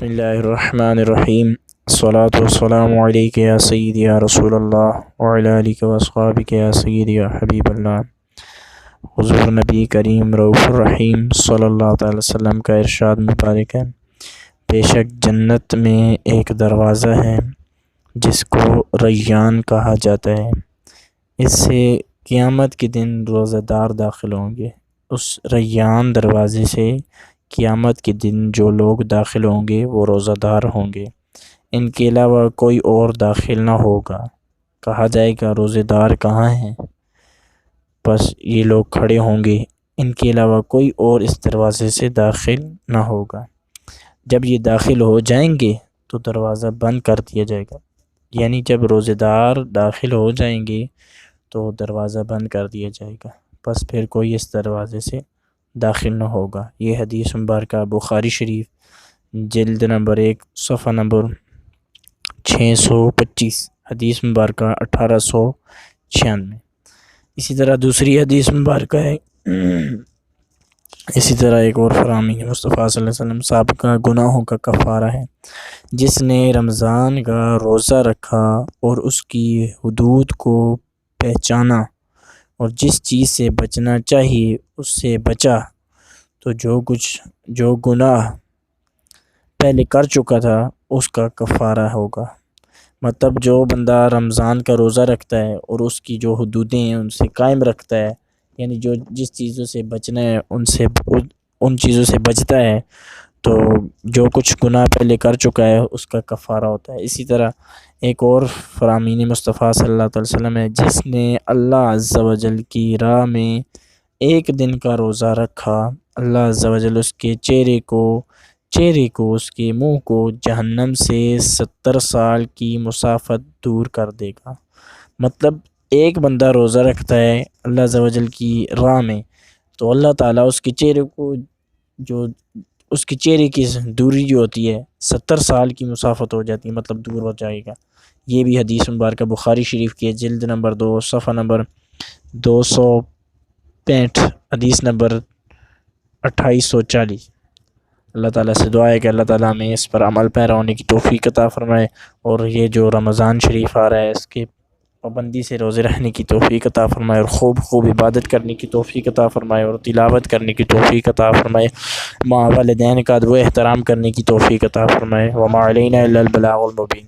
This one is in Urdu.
بسم اللہ الرحمن الرحیم الصلاۃ والسلام علیک یا سیدی یا رسول اللہ وعلی آلک و اصحابک یا سیدی یا حبیب اللہ۔ حضور نبی کریم رؤوف الرحیم صلی اللہ تعالی وسلم کا ارشاد مبارک ہے، بے شک جنت میں ایک دروازہ ہے جس کو ریان کہا جاتا ہے، اس سے قیامت کے دن روزہ دار داخل ہوں گے۔ اس ریان دروازے سے قیامت کے دن جو لوگ داخل ہوں گے وہ روزہ دار ہوں گے، ان کے علاوہ کوئی اور داخل نہ ہوگا۔ کہا جائے گا روزے دار کہاں ہیں؟ بس یہ لوگ کھڑے ہوں گے، ان کے علاوہ کوئی اور اس دروازے سے داخل نہ ہوگا۔ جب یہ داخل ہو جائیں گے تو دروازہ بند کر دیا جائے گا، یعنی جب روزے دار داخل ہو جائیں گے تو دروازہ بند کر دیا جائے گا، بس پھر کوئی اس دروازے سے داخل نہ ہوگا۔ یہ حدیث مبارکہ بخاری شریف جلد نمبر 1 صفحہ نمبر 625، حدیث مبارکہ 1896۔ اسی طرح دوسری حدیث مبارکہ ہے، اسی طرح ایک اور فرامین مصطفیٰ صلی اللہ علیہ وسلم صاحب کا گناہوں کا کفارہ ہے، جس نے رمضان کا روزہ رکھا اور اس کی حدود کو پہچانا اور جس چیز سے بچنا چاہیے اس سے بچا، تو جو گناہ پہلے کر چکا تھا اس کا کفارہ ہوگا۔ مطلب جو بندہ رمضان کا روزہ رکھتا ہے اور اس کی جو حدودیں ہیں ان سے قائم رکھتا ہے، یعنی جس چیزوں سے بچنا ہے ان چیزوں سے بچتا ہے، تو جو کچھ گناہ پہلے کر چکا ہے اس کا کفارہ ہوتا ہے۔ اسی طرح ایک اور فرامین مصطفیٰ صلی اللہ علیہ وسلم ہے، جس نے اللہ عز و جل کی راہ میں ایک دن کا روزہ رکھا، اللہ عز و جل اس کے چہرے کو اس کے منہ کو جہنم سے 70 سال کی مسافت دور کر دے گا۔ مطلب ایک بندہ روزہ رکھتا ہے اللہ عز و جل کی راہ میں، تو اللہ تعالیٰ اس کے چہرے کی دوری جو ہوتی ہے 70 سال کی مسافت ہو جاتی ہے، مطلب دور ہو جائے گا۔ یہ بھی حدیث مبارکہ بخاری شریف کی جلد نمبر 2 صفحہ نمبر 265، حدیث نمبر 2840۔ اللہ تعالیٰ سے دعا ہے کہ اللہ تعالیٰ ہمیں اس پر عمل پیرا ہونے کی توفیق عطا فرمائے، اور یہ جو رمضان شریف آ رہا ہے اس کے پابندی سے روزے رہنے کی توفیق عطا فرمائے، اور خوب عبادت کرنے کی توفیق عطا فرمائے، اور تلاوت کرنے کی توفیق عطا فرمائے، ماں والدین کا ادب و احترام کرنے کی توفیق عطا فرمائے۔ وما علینا الا البلاغ المبین۔